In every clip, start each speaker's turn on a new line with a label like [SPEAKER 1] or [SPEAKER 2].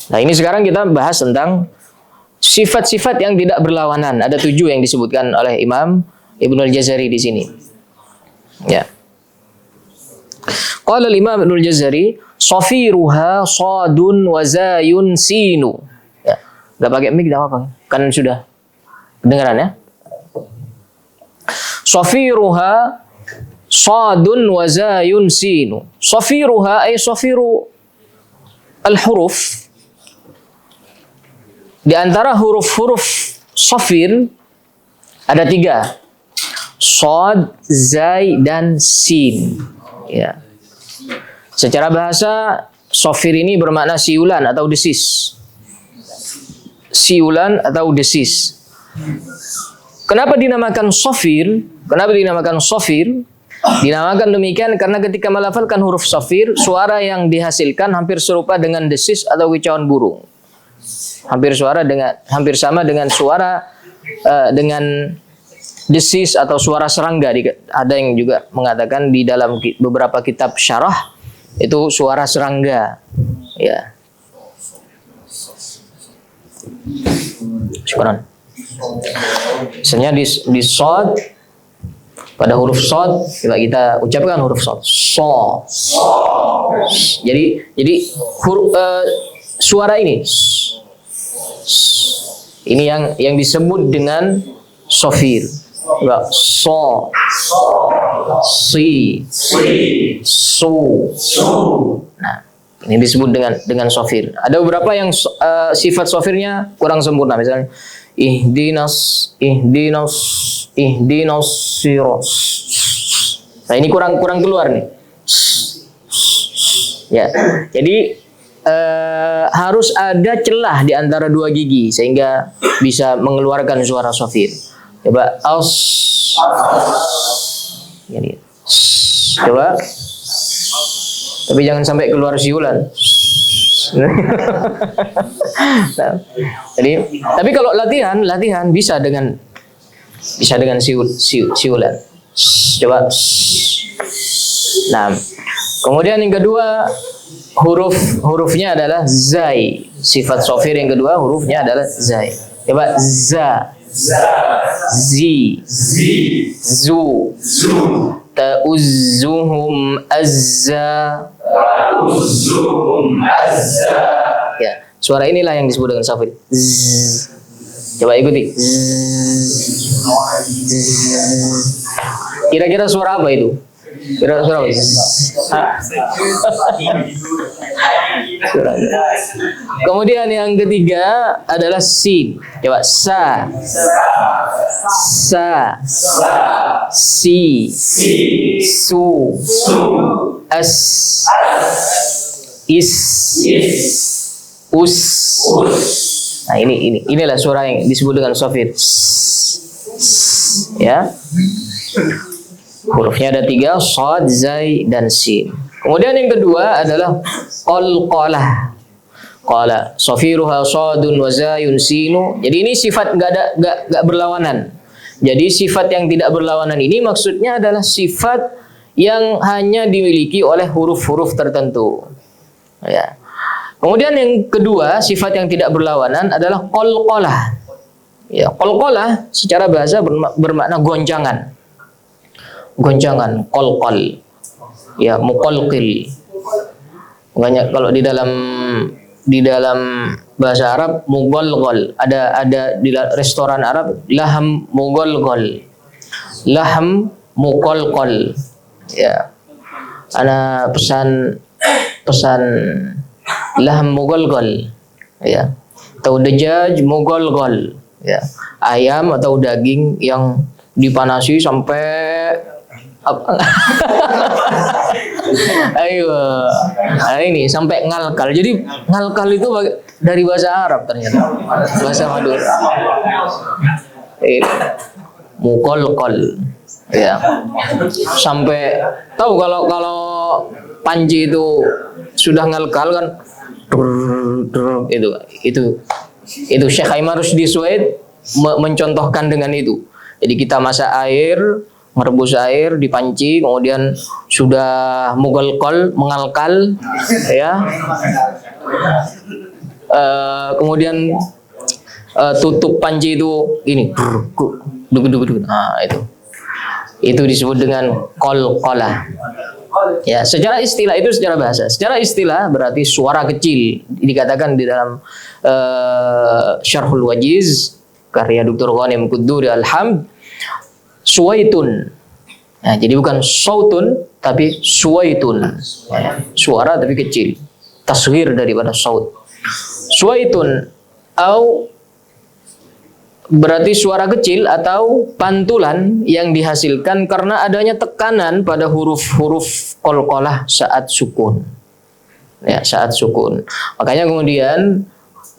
[SPEAKER 1] Nah, ini sekarang kita bahas tentang sifat-sifat yang tidak berlawanan. Ada 7 yang disebutkan oleh Imam Ibnul Jazari di sini. Ya. Qala al-Imam Ibnul Jazari, safiruha sadun wa zayun sinu. Ya. Enggak pakai mic enggak apa-apa. Kan sudah kedengaran ya? Safiruha sadun wa zayun sinu. Safiruha ay safiru al-huruf. Di antara huruf-huruf safir ada 3. Shad, zai, dan sin. Ya. Secara bahasa safir ini bermakna siulan atau desis. Siulan atau desis. Kenapa dinamakan safir? Kenapa dinamakan safir? Dinamakan demikian karena ketika melafalkan huruf safir, suara yang dihasilkan hampir serupa dengan desis atau kicauan burung. Hampir sama dengan suara dengan desis atau suara serangga. Ada yang juga mengatakan di dalam beberapa kitab syarah itu suara serangga. Ya. Syukran. Misalnya di shad, pada huruf shad kita ucapkan huruf shad. So. Jadi huruf suara ini yang disebut dengan safir. So, si, su. Nah, ini disebut dengan safir. Ada beberapa yang sifat safirnya kurang sempurna. Misalnya ihdinas sirat. Nah, ini kurang keluar nih. Ya. Jadi harus ada celah di antara 2 gigi sehingga bisa mengeluarkan suara safir. Coba jadi coba, tapi jangan sampai keluar siulan. Nah, jadi tapi kalau latihan bisa dengan siulan. Coba. Nah, kemudian yang kedua hurufnya adalah zai. Sifat safir yang kedua hurufnya adalah zai. Coba za, zi, zu, ta'uzzuhum azza. Ya, suara inilah yang disebut dengan safir. Coba ikuti. Kira-kira suara apa itu? Suara apa? Kemudian yang ketiga adalah sin. Coba sa, si, su, as, is, us. Nah, inilah suara yang disebut dengan safir. Ya. Hurufnya ada 3, shad, zai, dan sin. Kemudian yang kedua adalah qalqalah. Qala safiruha shadun wa zayun sinu. Jadi ini sifat enggak berlawanan. Jadi sifat yang tidak berlawanan ini maksudnya adalah sifat yang hanya dimiliki oleh huruf-huruf tertentu. Ya. Kemudian yang kedua, sifat yang tidak berlawanan adalah qalqalah. Ya, qalqalah secara bahasa bermakna goncangan. Goncangan, qalqal. Ya, muqalqil. Makanya kalau di dalam bahasa Arab mughalghal, ada di restoran Arab laham mughalghal. Laham muqalqal. Ya. Ana pesan laham mughalghal. Ya. Atau dajaj mughalghal. Ya. Ayam atau daging yang dipanasi sampai apa? Ayo, nah ini sampai ngalkal. Jadi ngalkal itu dari bahasa Arab ternyata, bahasa Madura. Muqalqal, ya. Sampai tahu kalau panci itu sudah ngalkal kan, itu Syekh Aiman Rusdi Suaid mencontohkan dengan itu. Jadi kita masak air, merebus air di panci, kemudian sudah mengalkal, ya. kemudian tutup panji itu ini, nah itu disebut dengan qalqalah. Ya, secara istilah itu secara bahasa. Secara istilah berarti suara kecil. Dikatakan di dalam Syarhul Wajiz karya Dr. Ghanim Qudduri Alhamd, suwaitun. Nah, jadi bukan sautun tapi suwaitun. Ya, suara tapi kecil. Tasghir daripada saut. Suwaitun au berarti suara kecil atau pantulan yang dihasilkan karena adanya tekanan pada huruf-huruf qalqalah saat sukun. Ya, saat sukun. Makanya kemudian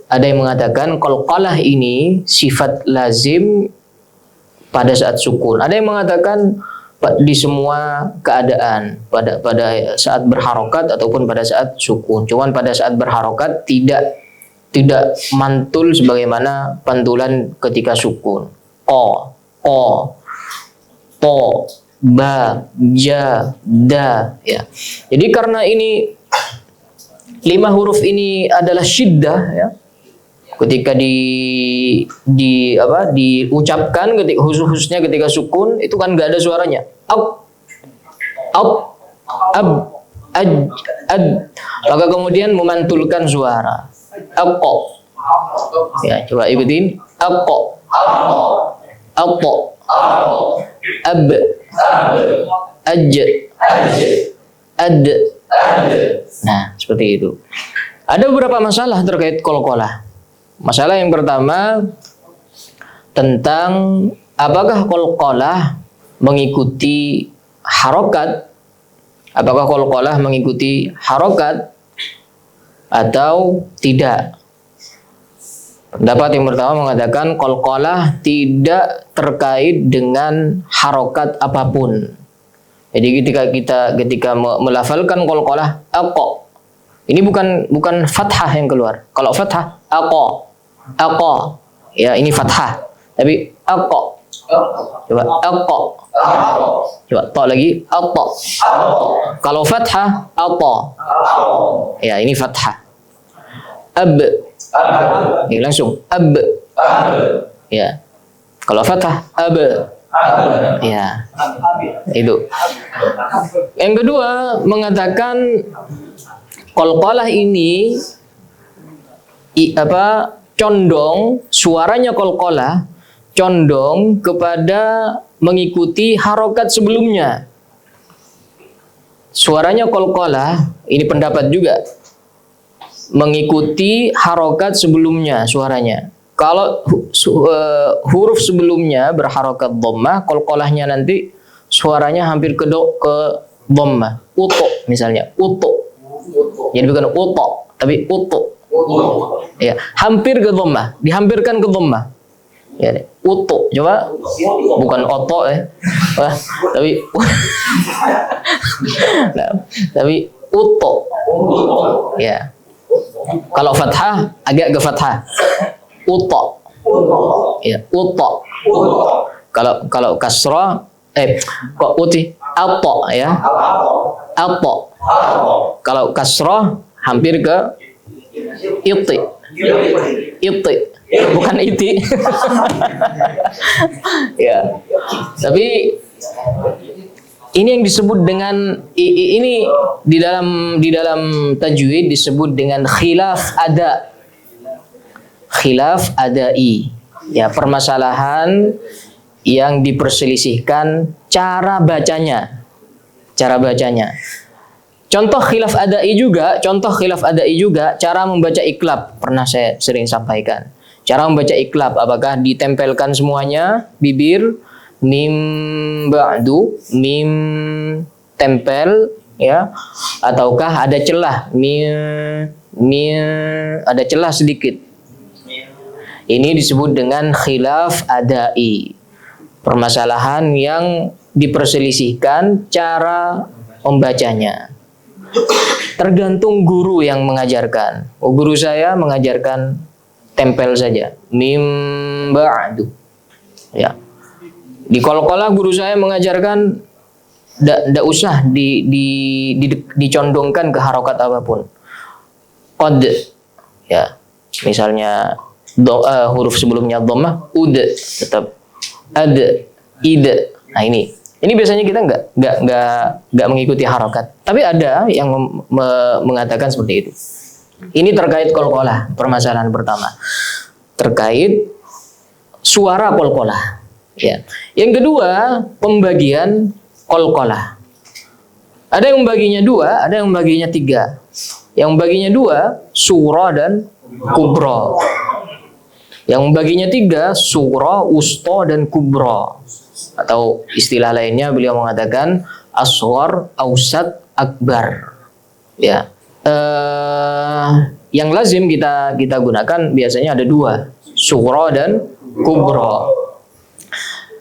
[SPEAKER 1] ada yang mengatakan qalqalah ini sifat lazim pada saat sukun. Ada yang mengatakan di semua keadaan, pada saat berharokat ataupun pada saat sukun. Cuman pada saat berharokat tidak mantul sebagaimana pantulan ketika sukun. Ko, to, ba, ja, da. Ya. Jadi karena ini 5 huruf ini adalah syiddah, ya. Ketika diucapkan ketika khususnya ketika sukun itu kan nggak ada suaranya. Ab, ad. Maka kemudian memantulkan suara. Aqo. Ya, coba ikutin. Aqo. Aqo. Ab. Aj. Ad. Nah, seperti itu. Ada beberapa masalah terkait qalqalah. Masalah yang pertama tentang apakah qalqalah mengikuti harokat? Apakah qalqalah mengikuti harokat atau tidak? Pendapat yang pertama mengatakan qalqalah tidak terkait dengan harokat apapun. Jadi ketika melafalkan qalqalah aqo, ini bukan fathah yang keluar. Kalau fathah aqo, ya ini fathah. Tapi aqo, coba aqo, coba to lagi aqo. Kalau fathah aqo, ya ini fathah. Ab, ini langsung ab, ya. Kalau fathah ab, ya itu. Yang kedua mengatakan qalqalah ini condong, suaranya qalqalah condong kepada mengikuti harokat sebelumnya. Suaranya qalqalah ini pendapat juga mengikuti harokat sebelumnya suaranya. Kalau huruf sebelumnya berharokat dhammah, qalqalahnya nanti suaranya hampir ke dhammah. Uto misalnya, uto. Jadi bukan uto, tapi uto. Ya, hampir ke dhammah, dihampirkan ke dhammah. Ya, uto. Coba bukan oto Wah, tapi uto. Ya. Kalau fathah agak ke fathah. Uto. Ya, uto. Kalau kasrah kok uti ato ya. Ato. Kalau kasrah hampir ke iti. Iti. Bukan iti. Ya. Tapi ini yang disebut dengan ini di dalam tajwid disebut dengan khilaf ada. Khilaf adai. Ya, permasalahan yang diperselisihkan cara bacanya. Cara bacanya. Contoh khilaf adai juga cara membaca iklab. Pernah saya sering sampaikan. Cara membaca iklab apakah ditempelkan semuanya bibir mim ba'du, mim tempel ya, ataukah ada celah mim ada celah sedikit. Ini disebut dengan khilaf adai. Permasalahan yang diperselisihkan cara membacanya. Tergantung guru yang mengajarkan. Guru saya mengajarkan tempel saja, mim ba'du. Ya. Di qalqalah guru saya mengajarkan tidak usah dicondongkan ke harokat apapun. Qad, ya, Misalnya huruf sebelumnya dhammah, ud, tetap ad, id. Nah ini biasanya kita nggak mengikuti harokat. Tapi ada yang mengatakan seperti itu. Ini terkait qalqalah, permasalahan pertama. Terkait suara qalqalah. Ya. Yang kedua, pembagian qalqalah. Ada yang membaginya dua, ada yang membaginya tiga. Yang membaginya dua, sura dan kubra. Yang membaginya tiga, sura, wusta, dan kubra. Atau istilah lainnya beliau mengatakan asghar, ausat, akbar. Ya. Yang lazim kita gunakan biasanya ada dua, sura dan kubra.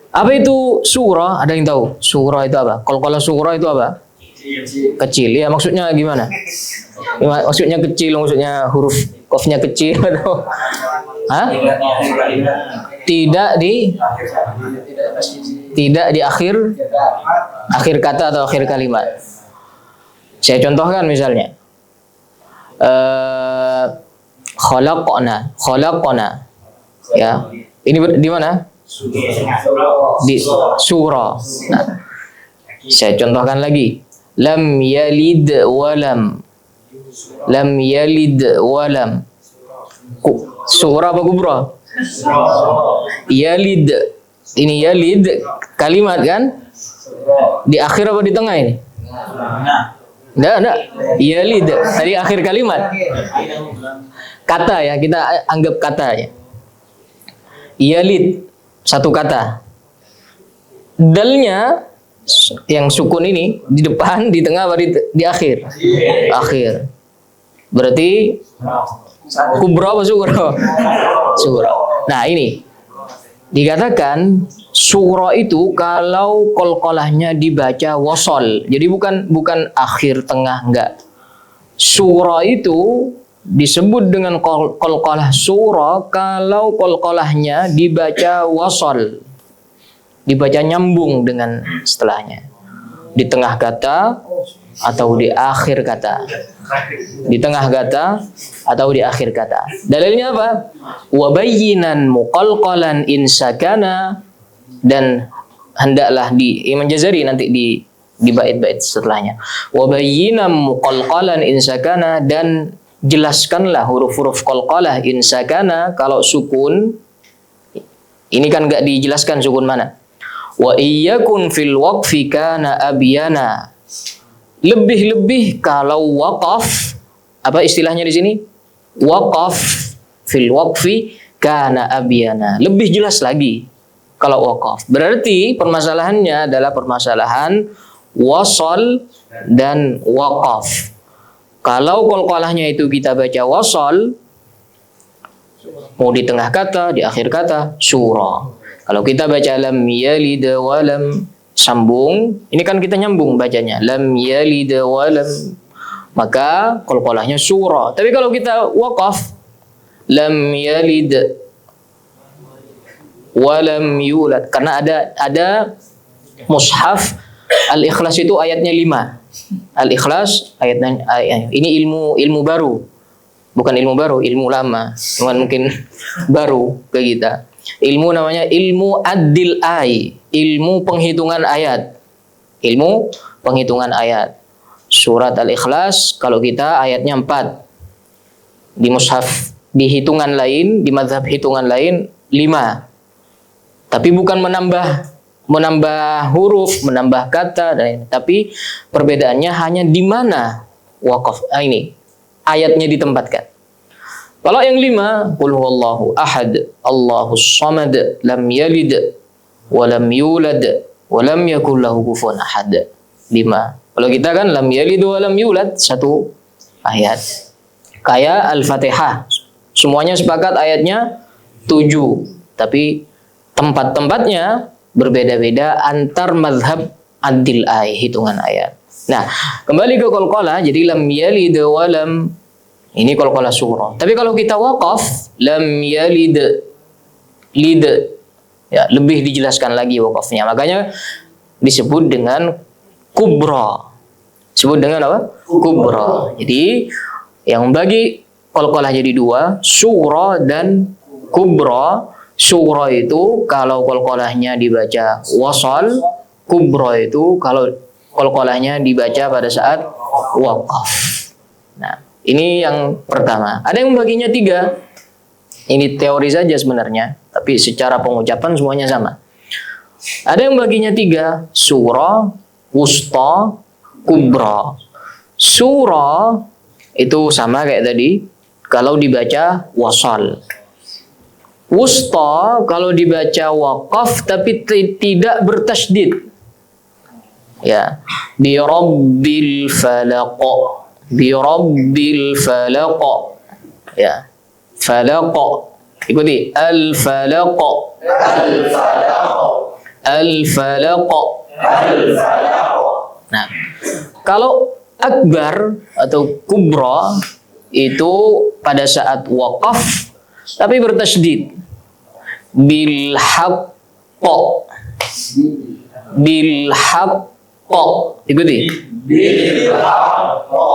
[SPEAKER 1] Apa itu sura? Ada yang tahu? Sura itu apa? Kalau sura itu apa? Kecil. Ya, maksudnya gimana? Maksudnya kecil, maksudnya huruf qafnya kecil atau tidak di akhir kata atau akhir kalimat. Saya contohkan misalnya khalaqna. Ya. Ini di mana? Di surah. Nah, saya contohkan lagi. Lam yalid walam. Lam yalid walam. Surah apa kubra? Yalid. Ini yalid kalimat kan? Di akhir apa di tengah ini? Enggak. Yalid tadi akhir kalimat. Kata ya, kita anggap kata ya. Yalid satu kata. Dalnya yang sukun ini di depan, di tengah, apa di akhir? Akhir. Berarti kubra apa sura? Sura. Nah ini dikatakan sura itu kalau qalqalahnya dibaca wasol. Jadi bukan akhir tengah, enggak. Sura itu disebut dengan qalqalah sura kalau qalqalahnya dibaca wasol. Dibaca nyambung dengan setelahnya. Di tengah kata atau di akhir kata. Di tengah kata atau di akhir kata. Dalilnya apa? Wa bayyinan muqalqalan in sakana, dan hendaklah di Imam Jazari nanti di bait-bait setelahnya. Wa bayyinan muqalqalan in sakana, dan jelaskanlah huruf-huruf qalqalah in sakana kalau sukun. Ini kan enggak dijelaskan sukun mana. Wa iyyakun fil waqfi kana abyana. Lebih-lebih kalau waqaf, apa istilahnya di sini? Waqaf fil waqfi kana abyana. Lebih jelas lagi kalau waqaf. Berarti permasalahannya adalah permasalahan wasal dan waqaf. Kalau qalqalahnya itu kita baca wasal, mau di tengah kata, di akhir kata, sura. Kalau kita baca lam yalid wa lam, sambung, ini kan kita nyambung bacanya. Lam yalid wa lam, maka qalqalahnya sura. Tapi kalau kita waqaf, lam yalid wa lam yulad, karena ada mushaf Al-Ikhlas itu ayatnya 5. Al-Ikhlas ayatnya ini ilmu baru. Bukan ilmu baru, ilmu lama. Cuman mungkin baru ke kita. Ilmu namanya ilmu ad-dil ay, ilmu penghitungan ayat. Ilmu penghitungan ayat. Surat Al-Ikhlas kalau kita ayatnya 4. Di mushaf di hitungan lain, di mazhab hitungan lain 5. Tapi bukan menambah huruf, menambah kata, tapi perbedaannya hanya di mana waqaf ini ayatnya ditempatkan. Kalau yang 5, qul huwallahu ahad, Allahus samad, lam yalid wa lam yulad wa lam yakul lahu kufuwan ahad. 5. Kalau kita kan lam yalid wa lam yulad, 1 ayat. Kayak Al-Fatihah. Semuanya sepakat ayatnya 7, tapi tempat-tempatnya berbeda-beda antar mazhab ad-dil ay, hitungan ayat. Nah, kembali ke qalqalah, jadi lam yalid wa lam, ini qalqalah surah. Tapi kalau kita waqaf, lam yalid lid, ya, lebih dijelaskan lagi waqafnya. Makanya disebut dengan kubra. Disebut dengan apa? Kubra. Jadi yang bagi qalqalah jadi dua, sughra dan kubra. Sughra itu kalau qalqalahnya dibaca wasal, kubra itu kalau qalqalahnya dibaca pada saat waqaf. Nah, ini yang pertama. Ada yang baginya tiga. Ini teori saja sebenarnya, tapi secara pengucapan semuanya sama. Ada yang baginya tiga, sughra, wusta, kubra. Sughra itu sama kayak tadi, kalau dibaca wasal. Wusta kalau dibaca waqaf tapi tidak bertasydid. Ya, bi rabbil falaq, bi rabbil falaq. Ya, falaq. Ikuti al falaq, al falaq, al falaq, al falaq. Nah, kalau akbar atau kubra itu pada saat waqaf tapi bertasydid. Bil haqqa, bil haqqa. Ikuti. Bil haqqa.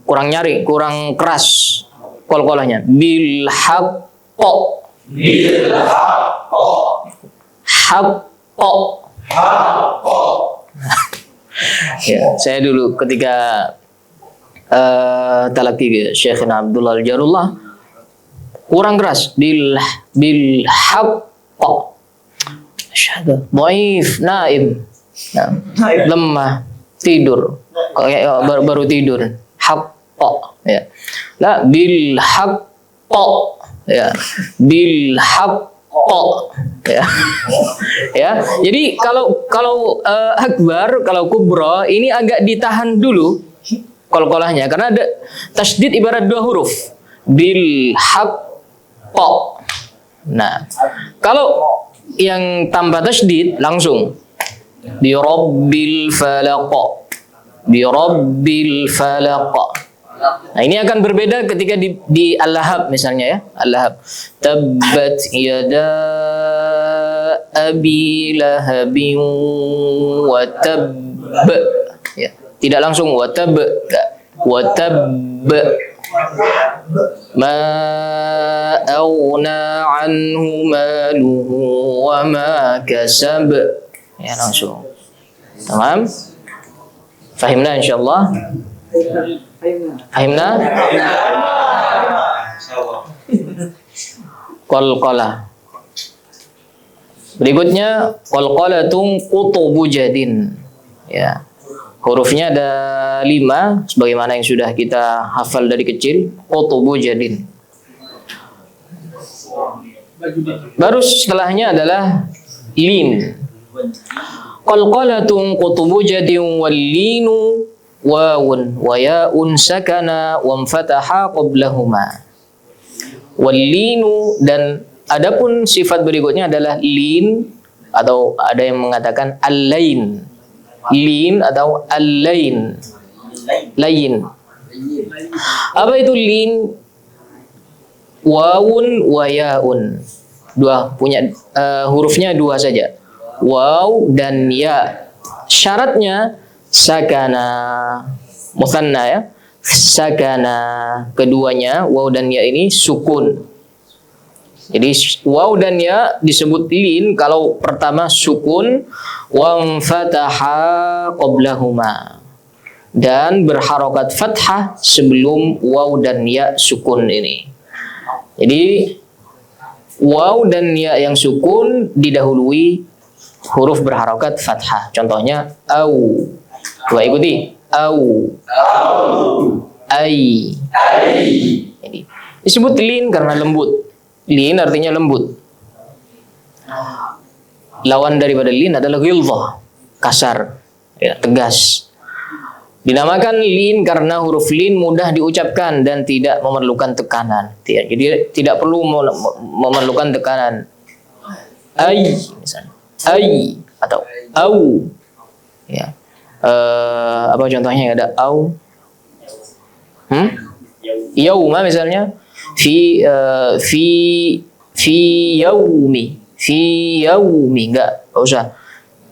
[SPEAKER 1] Kurang nyari, kurang keras qalqalahnya. Bil haqqa, bil haqqa, haqqa, haqqa. Ya, saya dulu ketika talaki Syekhina Abdullah Al-Jarullah kurang keras, bil haqqa. Asyhadu dhaif, naim. Nah, lemah, tidur. Kayak baru tidur. Haqqa, ya. La bil haqqa, ya. Bil haqqa, ya. Ya. Jadi kalau akbar, kalau kubra ini agak ditahan dulu qalqalahnya karena ada tasydid ibarat dua huruf. Bil haqqa. Nah, kalau yang tanpa tasydid langsung bi rabbil falaq, bi rabbil falaq. Nah, ini akan berbeda ketika di Al-Lahab misalnya ya. Al-Lahab. Tabbat yada abi lahabin wa tabb. Ya, tidak langsung wa tabb, wa tabb. Ma aghna anhu maluhu wa ma kasab. Ya, langsung. Tamam? Fahimna insyaallah? Fahimna? Qalqalah. Berikutnya qalqalatun qutubu jadin. Ya. Hurufnya ada 5 sebagaimana yang sudah kita hafal dari kecil. Qutubu jadin. Baru setelahnya adalah lin. Qalqalatun qutubu jadin wal linu wawun wa ya'un sakana wa fataha qablahuma. Wal linu, dan adapun sifat berikutnya adalah lin, atau ada yang mengatakan al-lain. Lin atau al-lain. Lain. Apa itu lin? Wawun wa ya'un. Hurufnya dua saja. Waw dan ya. Syaratnya sakana mutsanna ya. Sakana keduanya waw dan ya ini sukun. Jadi waw dan ya disebut lin kalau pertama sukun, wa fataha qablahuma, dan berharokat fathah sebelum waw dan ya sukun ini. Jadi waw dan ya yang sukun didahului huruf berharokat fathah. Contohnya au. Coba ikuti. Au. Ai. Jadi disebut lin karena lembut. Lin artinya lembut. Lawan daripada lin adalah ghilzah, kasar, ya, tegas. Dinamakan lin karena huruf lin mudah diucapkan dan tidak memerlukan tekanan. Jadi tidak perlu memerlukan tekanan. Ai, misalnya. Ai atau au. Ya. Apa contohnya ada au? Yauma misalnya. Fi yaumi enggak usah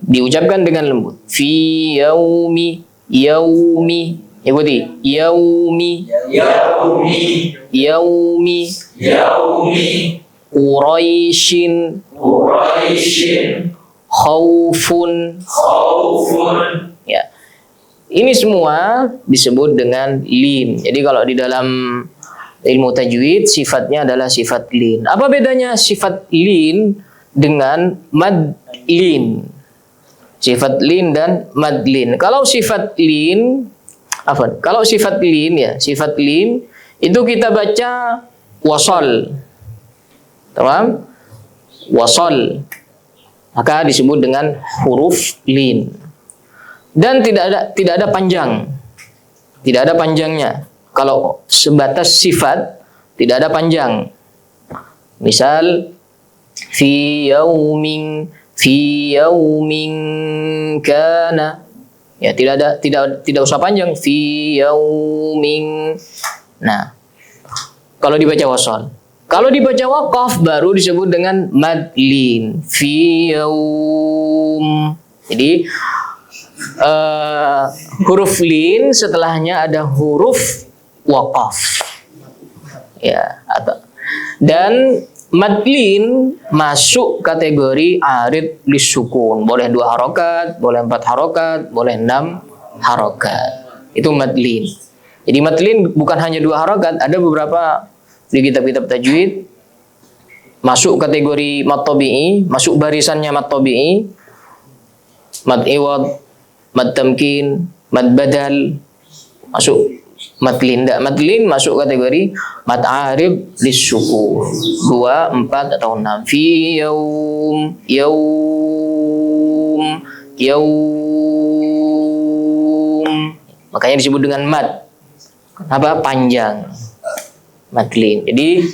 [SPEAKER 1] diucapkan dengan lembut. Fi yaumi Ikuti. Yaumi.
[SPEAKER 2] Yaumi.
[SPEAKER 1] Yaumi.
[SPEAKER 2] Yaumi.
[SPEAKER 1] Quraisyin.
[SPEAKER 2] Quraisyin.
[SPEAKER 1] Khaufun.
[SPEAKER 2] Khaufun.
[SPEAKER 1] Ya. Ini semua disebut dengan lin. Jadi kalau di dalam ilmu tajwid sifatnya adalah sifat lin. Apa bedanya sifat lin dengan mad lin? Sifat lin dan mad lin. Kalau sifat lin, kalau sifat lin ya, sifat lin itu kita baca wasol. Tamam? Wasol. Maka disebut dengan huruf lin. Dan tidak ada panjang. Tidak ada panjangnya. Kalau sebatas sifat tidak ada panjang. Misal fi yaumin kana. Ya, tidak usah panjang fi yaumin. Nah, kalau dibaca wasol. Kalau dibaca waqaf baru disebut dengan madlin fi yaum. Jadi huruf lin setelahnya ada huruf waqaf. Ya, dan madlin masuk kategori arid lisukun. Boleh 2 harokat, boleh 4 harokat, boleh 6 harokat. Itu madlin. Jadi madlin bukan hanya 2 harokat, ada beberapa di kitab-kitab tajwid masuk kategori mad tabi'i, masuk barisannya mad tabi'i, mad iwad, mad tamkin, mad badal, masuk madlin. Madlin masuk kategori mad arib lisukun 2, 4 atau 6. Fi yaum, yaum, yaum. Makanya disebut dengan mad. Apa? Panjang. Madlin. Jadi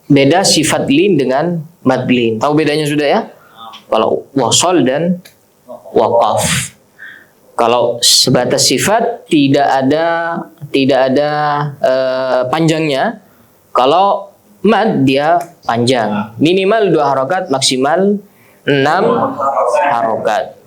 [SPEAKER 1] beda sifat lin dengan madlin. Tahu bedanya sudah ya? Kalau wasol dan waqaf. Kalau sebatas sifat tidak ada panjangnya. Kalau mad dia panjang. Minimal 2 harokat, maksimal 6 harokat.